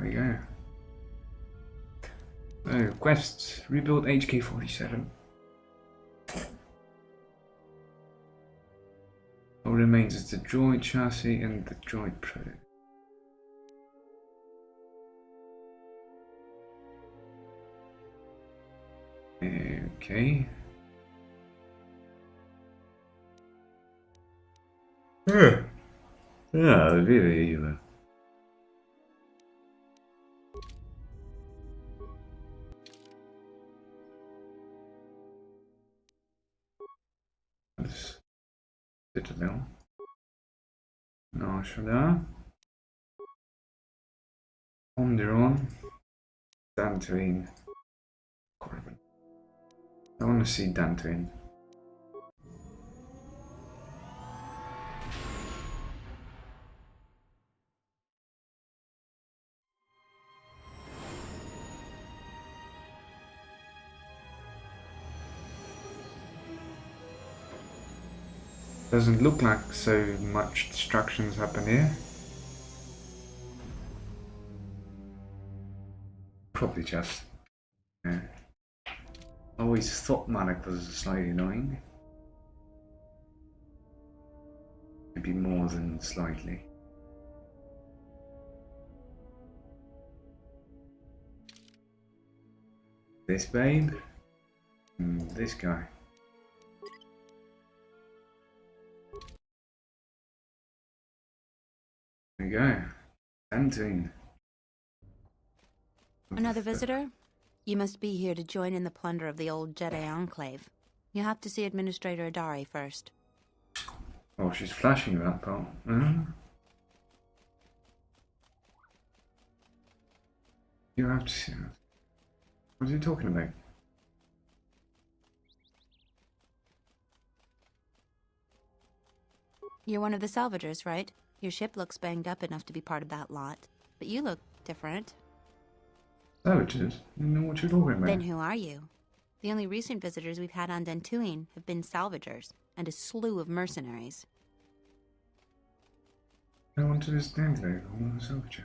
we go. Oh, quests. Rebuild HK-47. All remains is the droid chassis and the droid probe. Okay. Yeah, really. Citadel. Narshala. Onderon. Dantooine. Corbin. I want to see Dantooine. Doesn't look like so much destructions happen here. Probably just. Yeah. I always thought Malak was slightly annoying. Maybe more than slightly. This babe. And this guy. There we go. Dantooine. Another visitor? You must be here to join in the plunder of the old Jedi Enclave. You have to see Administrator Adari first. Oh, she's flashing that part. You have to see that. What are you talking about? You're one of the salvagers, right? Your ship looks banged up enough to be part of that lot. But you look different. Savages? You know what you're talking about. Then who are you? The only recent visitors we've had on Dantooine have been salvagers, and a slew of mercenaries. I want to this Enclave. I want a salvager.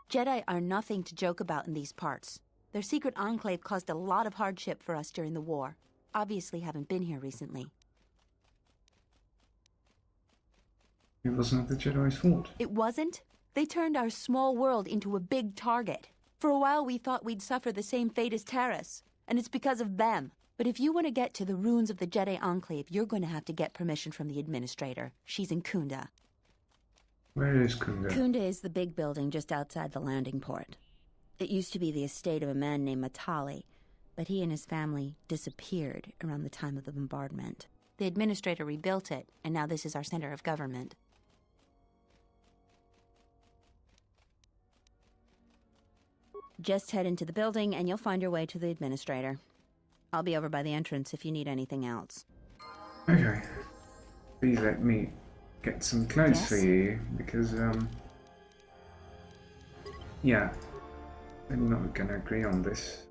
Jedi are nothing to joke about in these parts. Their secret enclave caused a lot of hardship for us during the war. Obviously haven't been here recently. It wasn't the Jedi's fault. It wasn't? They turned our small world into a big target. For a while we thought we'd suffer the same fate as Terrace, and it's because of them. But if you want to get to the ruins of the Jedi Enclave, you're going to have to get permission from the Administrator. She's in Kunda. Where is Kunda? Kunda is the big building just outside the landing port. It used to be the estate of a man named Matali, but he and his family disappeared around the time of the bombardment. The Administrator rebuilt it, and now this is our center of government. Just head into the building and you'll find your way to the Administrator. I'll be over by the entrance if you need anything else. Okay. Please let me get some clothes for you, because, yeah. We're not gonna agree on this.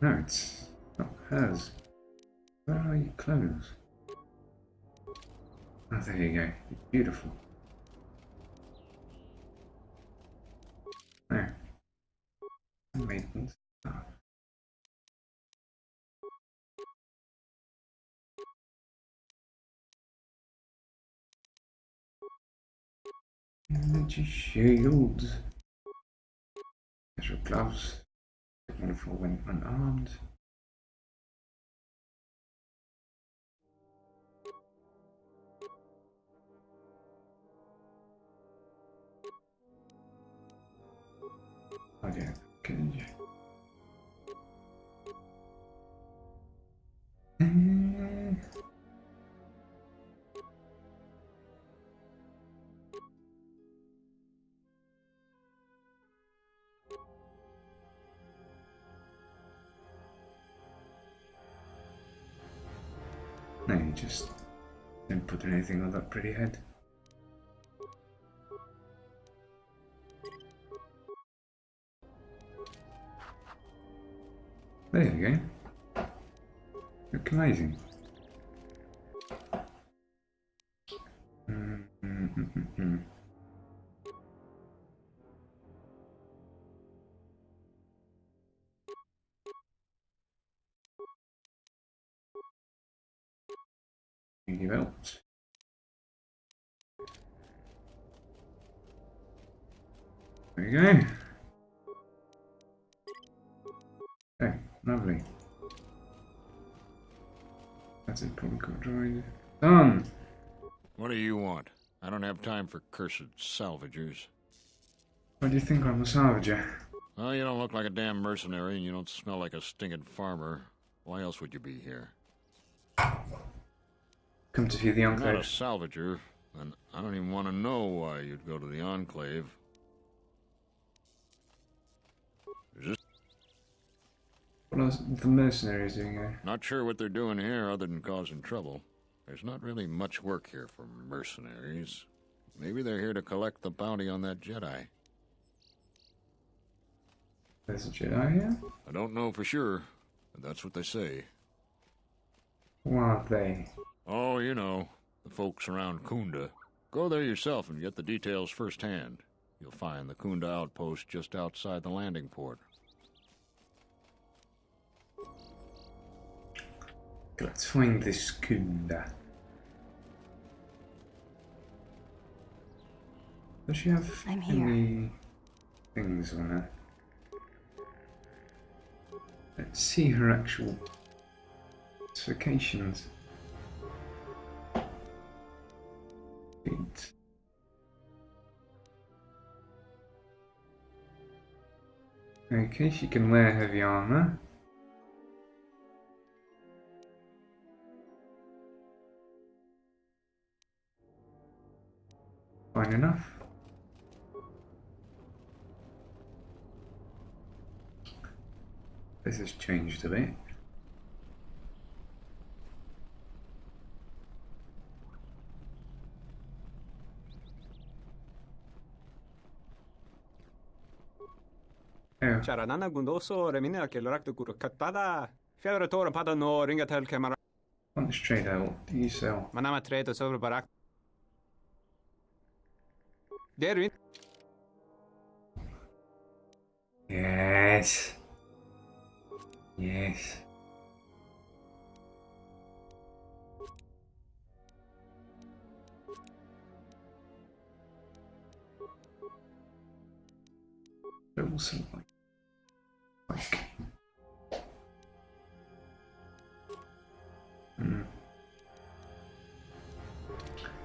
No, it's not hers. Where are your clothes? Oh, there you go. Beautiful. There. Maintenance. Oh. Energy shields. Special gloves. Wonderful when unarmed. Okay, cage. No, you just didn't put anything on that pretty head. There you go. Look amazing. Give out. There you go. Oh, lovely. That's it, probably got droid. Done! What do you want? I don't have time for cursed salvagers. Why do you think I'm a salvager? Well, you don't look like a damn mercenary, and you don't smell like a stinking farmer. Why else would you be here? Come to view the Not a Enclave. salvager, and I don't even want to know why you'd go to the Enclave. Is this... What are the mercenaries doing here? Not sure what they're doing here other than causing trouble. There's not really much work here for mercenaries. Maybe they're here to collect the bounty on that Jedi. There's a Jedi here? I don't know for sure, but that's what they say. Who are they? Oh, you know, the folks around Kunda. Go there yourself and get the details firsthand. You'll find the Kunda outpost just outside the landing port. Let's find this Kunda. Does she have I'm here. any things on her? Let's see her actual specifications. Feet. Okay, she can wear heavy armor. Fine enough. This has changed a bit. Oh, Charanana gundoso remina ke lorak guru katada. Federator pada no ringatel camera. on this trade out, what do you sell? Manama trade over barak. Derwin. Yes. Yes. But also like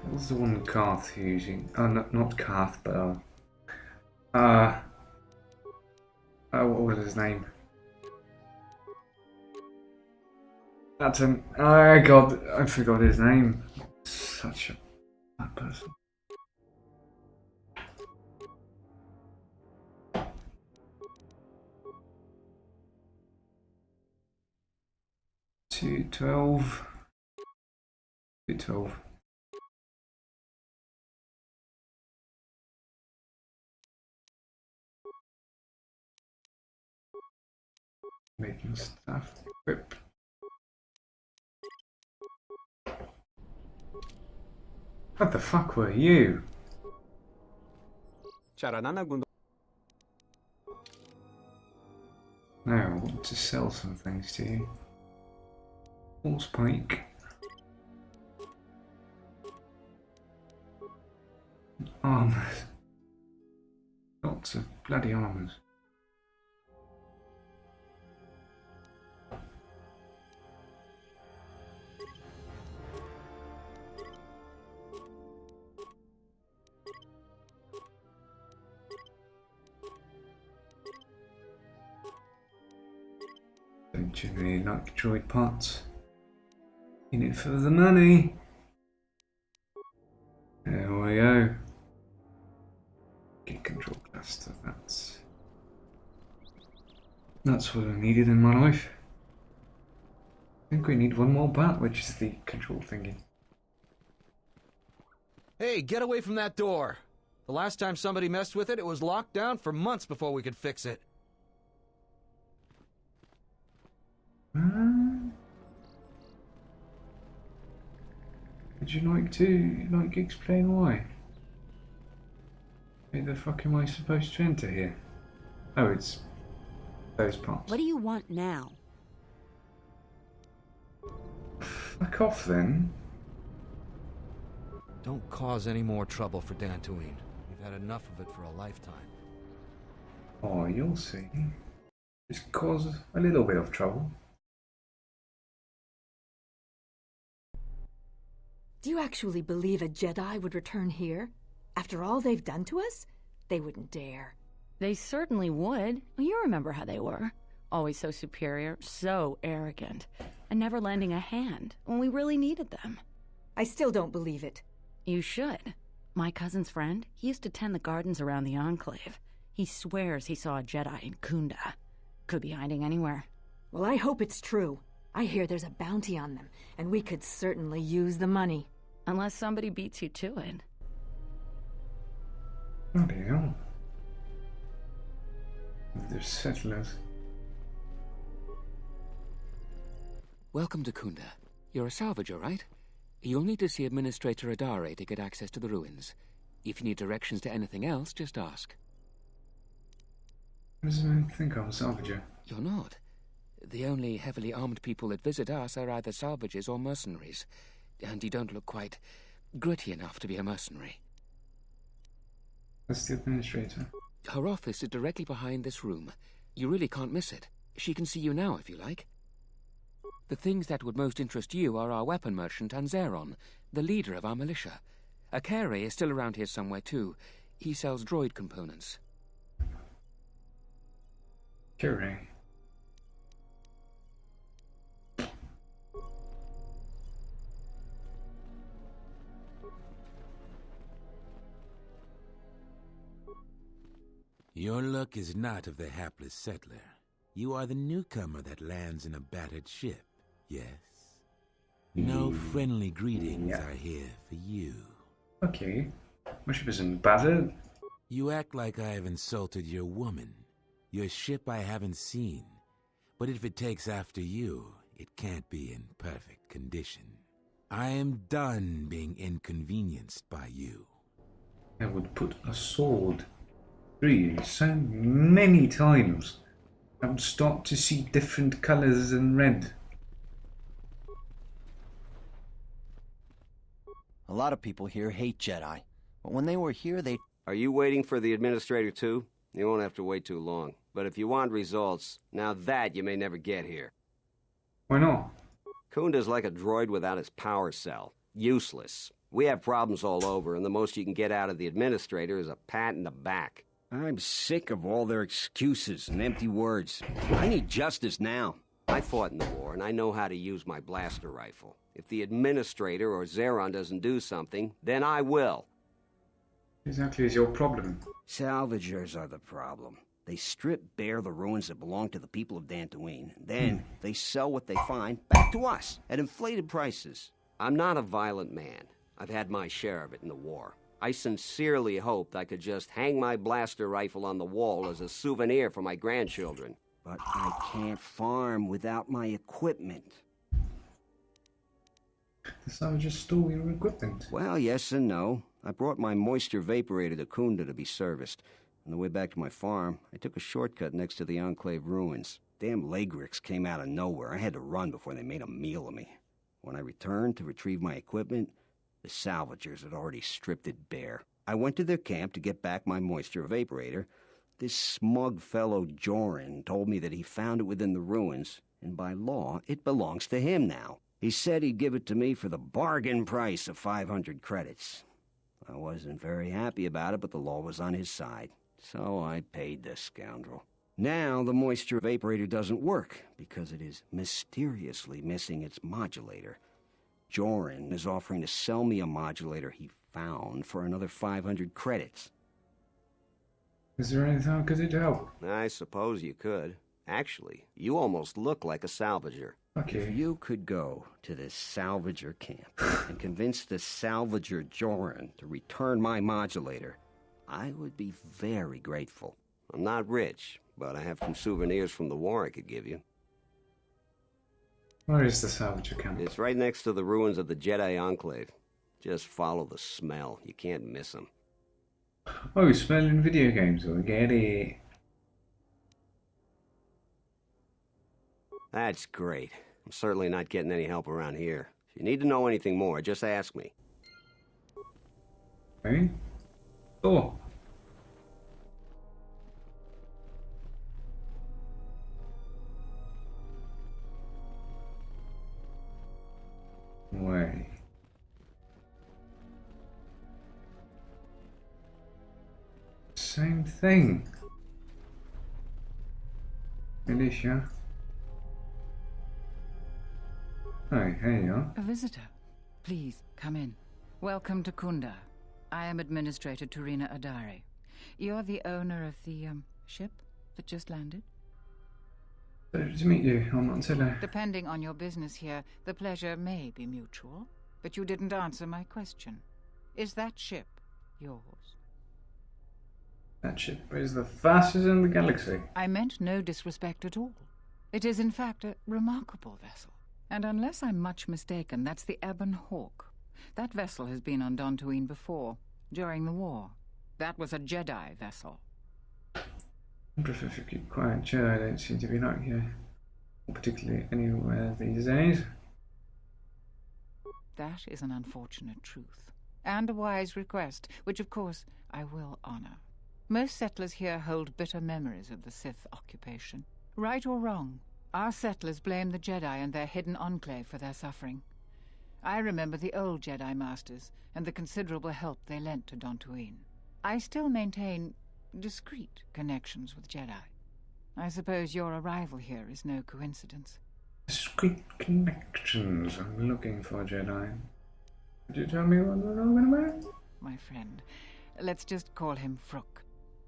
what was the one Karth using? Oh, not Karth, but what was his name? That's an God, I forgot his name. Such a bad person. Two 12. 212. Making stuff. Whip. What the fuck were you? Charanana gundo. No, I want to sell some things to you. Horse pike. Armors. Lots of bloody armors. Don't generally like droid parts. In it for the money. There we go. Get control cluster. That's what I needed in my life. I think we need one more bat, which is the control thingy. Hey, get away from that door! The last time somebody messed with it, it was locked down for months before we could fix it. Would you like to, explain why? Where the fuck am I supposed to enter here? Oh, it's those parts. What do you want now? Fuck off then. Don't cause any more trouble for Dantooine. We've had enough of it for a lifetime. Oh, you'll see. Just cause a little bit of trouble. Do you actually believe a Jedi would return here? After all they've done to us? They wouldn't dare. They certainly would. You remember how they were. Always so superior, so arrogant, and never lending a hand when we really needed them. I still don't believe it. You should. My cousin's friend, he used to tend the gardens around the Enclave. He swears he saw a Jedi in Kunda. Could be hiding anywhere. Well, I hope it's true. I hear there's a bounty on them, and we could certainly use the money. Unless somebody beats you to it. Bloody hell. They're settlers. Welcome to Kunda. You're a salvager, right? You'll need to see Administrator Adare to get access to the ruins. If you need directions to anything else, just ask. What does it think I'm a salvager? You're not. The only heavily armed people that visit us are either salvagers or mercenaries. And you don't look quite gritty enough to be a mercenary. That's the administrator. Her office is directly behind this room. You really can't miss it. She can see you now if you like. The things that would most interest you are our weapon merchant Anzeron, the leader of our militia. Akere is still around here somewhere too. He sells droid components. Kure. Your luck is not of the hapless settler. You are the newcomer that lands in a battered ship, yes? No friendly greetings are here for you. Okay. My ship isn't battered. You act like I have insulted your woman. Your ship I haven't seen. But if it takes after you, it can't be in perfect condition. I am done being inconvenienced by you. I would put a sword through you so many times. I would start to see different colours than red. A lot of people here hate Jedi, but when they were here, they... Are you waiting for the administrator too? You won't have to wait too long. But if you want results, now that you may never get here. Why not? Kunda's like a droid without his power cell. Useless. We have problems all over, and the most you can get out of the administrator is a pat in the back. I'm sick of all their excuses and empty words. I need justice now. I fought in the war, and I know how to use my blaster rifle. If the administrator or Zeron doesn't do something, then I will. Exactly is your problem. Salvagers are the problem. They strip bare the ruins that belong to the people of Dantooine. Then they sell what they find back to us at inflated prices. I'm not a violent man. I've had my share of it in the war. I sincerely hoped I could just hang my blaster rifle on the wall as a souvenir for my grandchildren. But I can't farm without my equipment. The Savages stole your equipment. Well, yes and no. I brought my moisture vaporator to Kunda to be serviced. On the way back to my farm, I took a shortcut next to the Enclave ruins. Damn Lagrix came out of nowhere. I had to run before they made a meal of me. When I returned to retrieve my equipment, the salvagers had already stripped it bare. I went to their camp to get back my moisture vaporator. This smug fellow Joran told me that he found it within the ruins, and by law, it belongs to him now. He said he'd give it to me for the bargain price of 500 credits. I wasn't very happy about it, but the law was on his side, so I paid this scoundrel. Now the moisture vaporator doesn't work because it is mysteriously missing its modulator. Joran is offering to sell me a modulator he found for another 500 credits. Is there anything I could do to help? I suppose you could. Actually, you almost look like a salvager. Okay. If you could go to this salvager camp and convince the salvager Joran to return my modulator, I would be very grateful. I'm not rich, but I have some souvenirs from the war I could give you. Where is the Salvager camp? It's right next to the ruins of the Jedi Enclave. Just follow the smell. You can't miss them. Oh, smelling video games. I get it. That's great. I'm certainly not getting any help around here. If you need to know anything more, just ask me. Okay. Oh. Way. Same thing. Militia. Oh, here you are. A visitor. Please, come in. Welcome to Kunda. I am Administrator Turina Adari. You're the owner of the, ship that just landed? Pleasure to meet you. I'm ARTYLO. Depending on your business here, the pleasure may be mutual. But you didn't answer my question. Is that ship yours? That ship is the fastest in the galaxy. I meant no disrespect at all. It is, in fact, a remarkable vessel. And unless I'm much mistaken, that's the Ebon Hawk. That vessel has been on Dantooine before, during the war. That was a Jedi vessel. I prefer to keep quiet, Jedi don't seem to be like here. Particularly anywhere these days. That is an unfortunate truth. And a wise request, which of course I will honor. Most settlers here hold bitter memories of the Sith occupation. Right or wrong, our settlers blame the Jedi and their hidden enclave for their suffering. I remember the old Jedi Masters and the considerable help they lent to Dantooine. I still maintain discreet connections with Jedi. I suppose your arrival here is no coincidence. Discreet connections. I'm looking for Jedi. Could you tell me what we're talking about? My friend, let's just call him Vrook.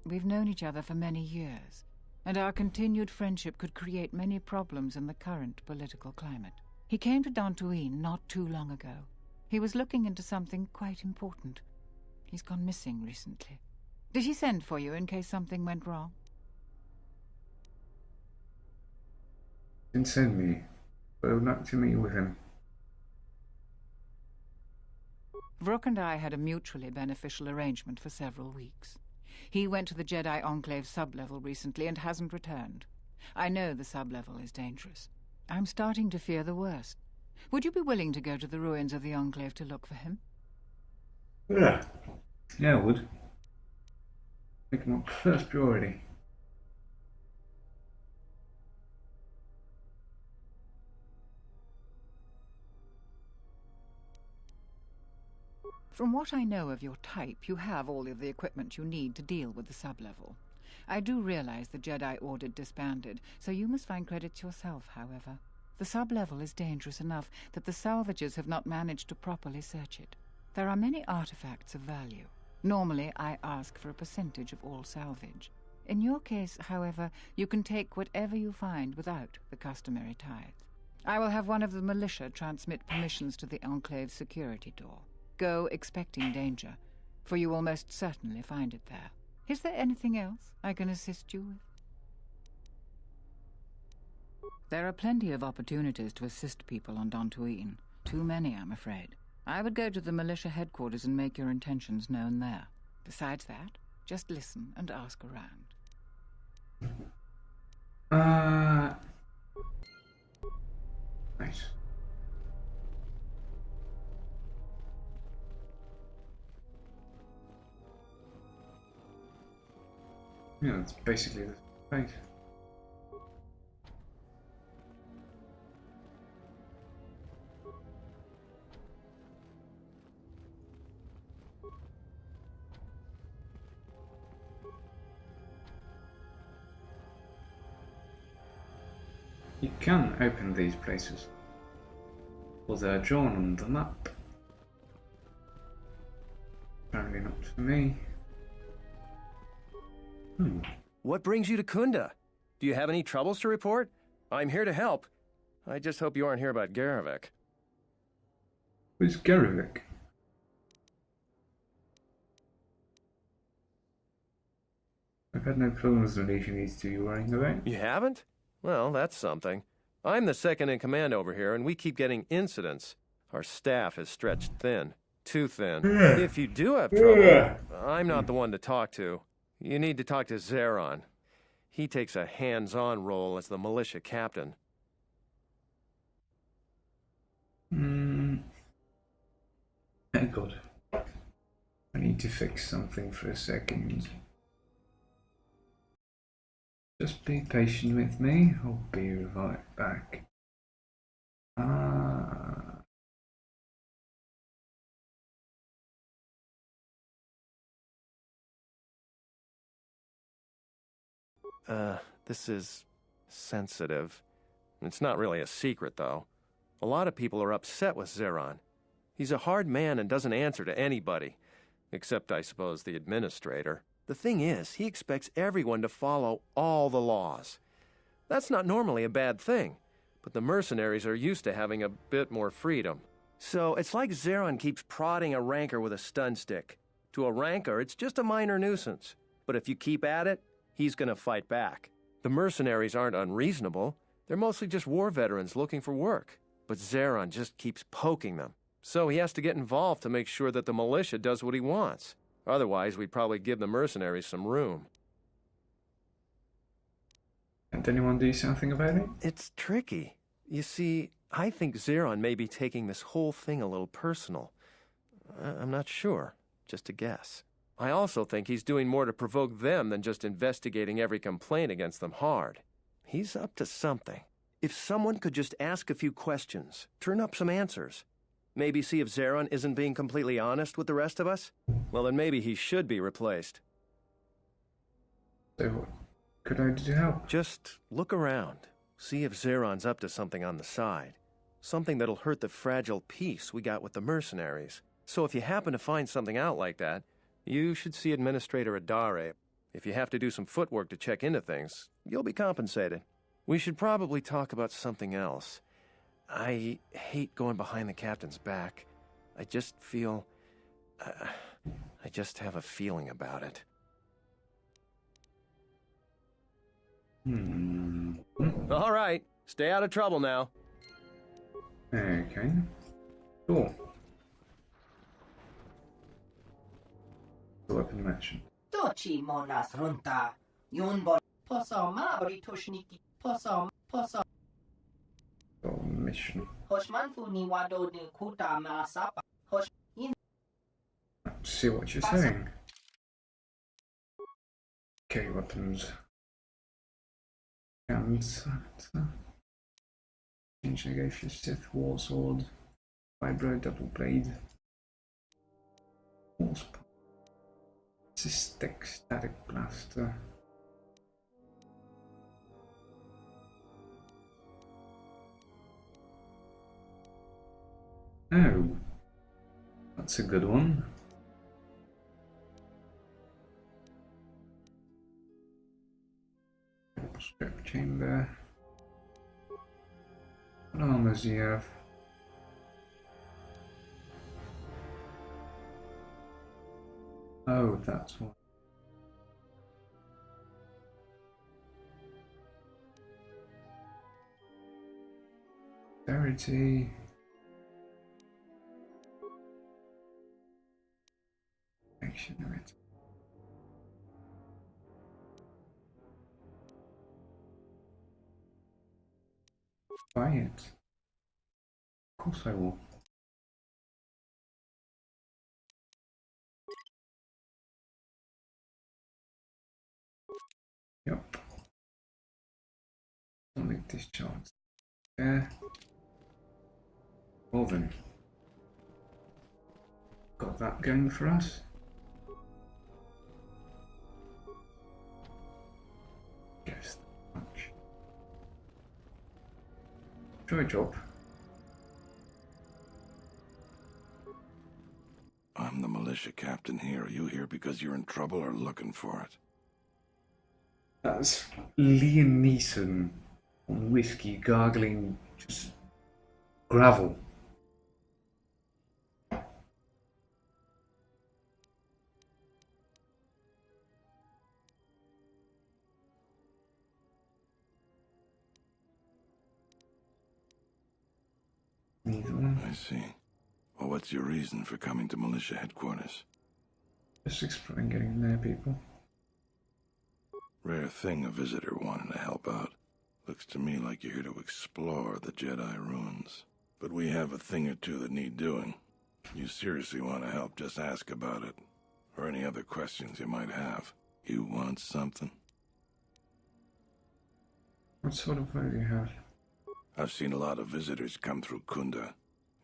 We've known each other for many years, and our continued friendship could create many problems in the current political climate. He came to Dantooine not too long ago. He was looking into something quite important. He's gone missing recently. Did he send for you in case something went wrong? Didn't send me, but I would like to meet with him. Vrook and I had a mutually beneficial arrangement for several weeks. He went to the Jedi Enclave sublevel recently and hasn't returned. I know the sublevel is dangerous. I'm starting to fear the worst. Would you be willing to go to the ruins of the Enclave to look for him? Yeah. Yeah, I would. Make him my first priority. From what I know of your type, you have all of the equipment you need to deal with the sublevel. I do realize the Jedi Order disbanded, so you must find credits yourself, however. The sublevel is dangerous enough that the salvagers have not managed to properly search it. There are many artifacts of value. Normally, I ask for a percentage of all salvage. In your case, however, you can take whatever you find without the customary tithe. I will have one of the militia transmit permissions to the Enclave's security door. Go expecting danger, for you will most certainly find it there. Is there anything else I can assist you with? There are plenty of opportunities to assist people on Dantooine. Too many, I'm afraid. I would go to the militia headquarters and make your intentions known there. Besides that, just listen and ask around. Nice. Yeah, that's basically the place. You can open these places, or they're drawn on the map. Apparently not for me. What brings you to Kunda? Do you have any troubles to report? I'm here to help. I just hope you aren't here about Garavik. Who's Garavik? I've had no problems unleashing these two you're worrying about. You haven't? Well, that's something. I'm the second in command over here, and we keep getting incidents. Our staff is stretched thin. Too thin. If you do have trouble, I'm not the one to talk to. You need to talk to Zeron. He takes a hands-on role as the militia captain. Oh God. I need to fix something for a second. Just be patient with me. I'll be right back. This is sensitive. It's not really a secret, though. A lot of people are upset with Zeron. He's a hard man and doesn't answer to anybody. Except, I suppose, the administrator. The thing is, he expects everyone to follow all the laws. That's not normally a bad thing, but the mercenaries are used to having a bit more freedom. So it's like Zeron keeps prodding a rancor with a stun stick. To a rancor, it's just a minor nuisance. But if you keep at it, he's gonna fight back. The mercenaries aren't unreasonable. They're mostly just war veterans looking for work. But Zeron just keeps poking them. So he has to get involved to make sure that the militia does what he wants. Otherwise, we'd probably give the mercenaries some room. Can't anyone do something about it? It's tricky. You see, I think Zeron may be taking this whole thing a little personal. I'm not sure. Just a guess. I also think he's doing more to provoke them than just investigating every complaint against them hard. He's up to something. If someone could just ask a few questions, turn up some answers, maybe see if Zeron isn't being completely honest with the rest of us, well, then maybe he should be replaced. So what could I do to help? Just look around. See if Zeron's up to something on the side. Something that'll hurt the fragile peace we got with the mercenaries. So if you happen to find something out like that, you should see Administrator Adare. If you have to do some footwork to check into things, you'll be compensated. We should probably talk about something else. I hate going behind the captain's back. I just feel... I just have a feeling about it. All right, stay out of trouble now. Okay. Cool. The weapon mentioned. Tochi monas runta. Yun bol. Posoma britushniki. Posom. Oh, mission. Hoshman funi wado de kuta masapa. Hosh. Let's see what you're saying. Okay, weapons. And change I gave you Sith War Sword, Vibro Double Blade, Cystic Static Blaster. Oh, that's a good one. Strip chamber. What armors do you have? Oh, that's one. Dexterity. Action rate. Buy it. Of course I will. Yep. I'll make this chart. There. Well then. Got that going for us. Guess that much. Joy job. I'm the militia captain here. Are you here because you're in trouble or looking for it? That's Liam Neeson on whiskey gargling just gravel. Neither one. I see. What What's your reason for coming to militia headquarters? Just exploring getting there, people. Rare thing a visitor wanting to help out. Looks to me like you're here to explore the Jedi ruins. But we have a thing or two that need doing. You seriously want to help, just ask about it. Or any other questions you might have. You want something? What sort of way do you have? I've seen a lot of visitors come through Kunda.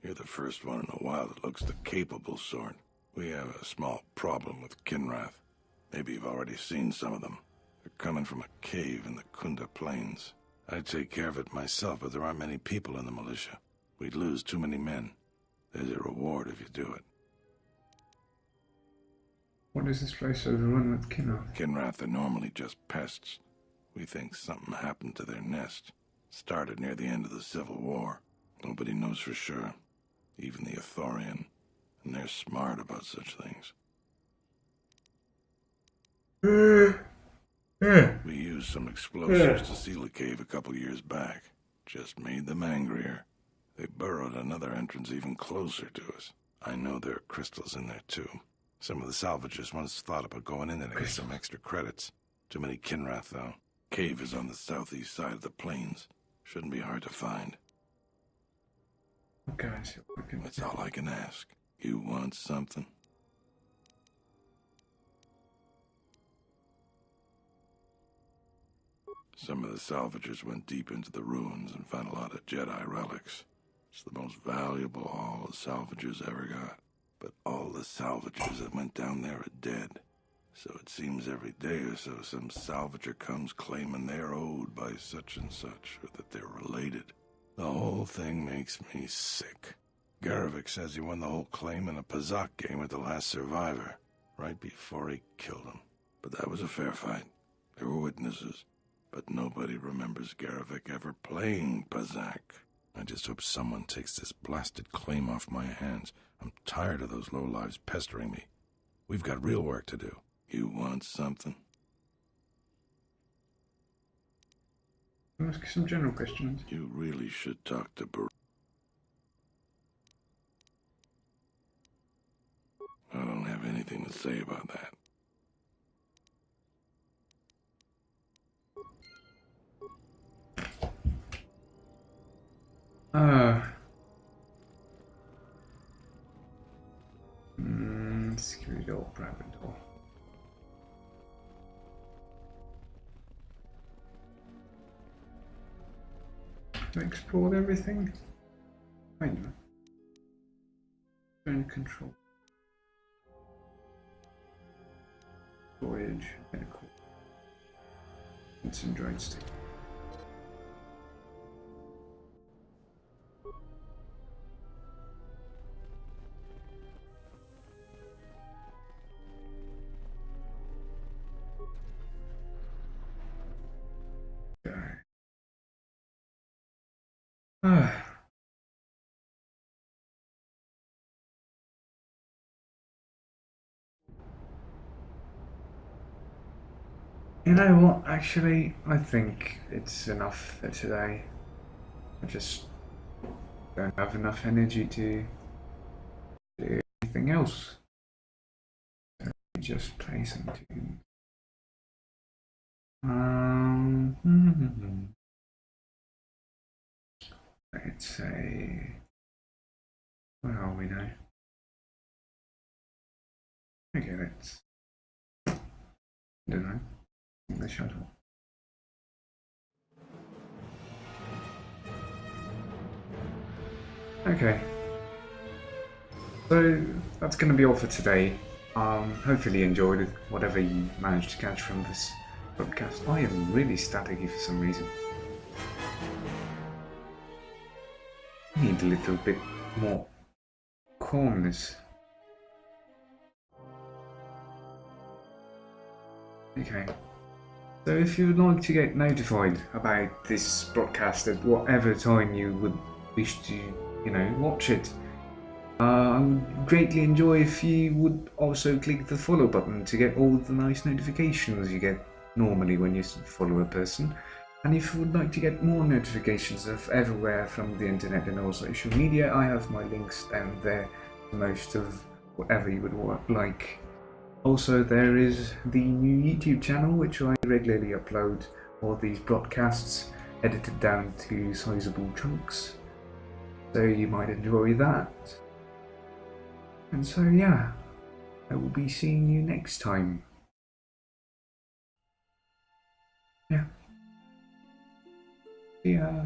You're the first one in a while that looks the capable sort. We have a small problem with Kinrath. Maybe you've already seen some of them. They're coming from a cave in the Kunda Plains. I'd take care of it myself, but there aren't many people in the militia. We'd lose too many men. There's a reward if you do it. What is this place overrun with Kinrath? Kinrath are normally just pests. We think something happened to their nest. Started near the end of the Civil War. Nobody knows for sure. Even the Ithorian. And they're smart about such things. We used some explosives to seal a cave a couple years back. Just made them angrier. They burrowed another entrance even closer to us. I know there are crystals in there too. Some of the salvagers once thought about going in there to get some extra credits. Too many Kinrath though. Cave is on the southeast side of the plains. Shouldn't be hard to find. Okay, that's all I can ask. You want something? Some of the salvagers went deep into the ruins and found a lot of Jedi relics. It's the most valuable haul the salvagers ever got. But all the salvagers that went down there are dead. So it seems every day or so some salvager comes claiming they're owed by such and such, or that they're related. The whole thing makes me sick. Garavik says he won the whole claim in a Pazak game with the last survivor, right before he killed him. But that was a fair fight. There were witnesses. But nobody remembers Garavik ever playing Pazak. I just hope someone takes this blasted claim off my hands. I'm tired of those lowlives pestering me. We've got real work to do. You want something? I'll ask you some general questions. You really should talk to Bar. I don't have anything to say about that. Security door, private door. Have I explored everything? I know. Phone control. Storage, medical. And some droid stick. You know what, actually, I think it's enough for today. I just don't have enough energy to do anything else. So just play some tunes. Let's say, where are we now? Okay, let's, I don't know, the shuttle. Okay, so that's going to be all for today. Hopefully you enjoyed it, whatever you managed to catch from this broadcast. I am really staticky for some reason. Need a little bit more calmness. Okay, so if you would like to get notified about this broadcast at whatever time you would wish to, you know, watch it, I would greatly enjoy if you would also click the follow button to get all the nice notifications you get normally when you follow a person. And if you would like to get more notifications of everywhere from the internet and all social media, I have my links down there most of whatever you would like. Also, there is the new YouTube channel, which I regularly upload all these broadcasts edited down to sizable chunks, so you might enjoy that. And so yeah, I will be seeing you next time. Yeah. See ya.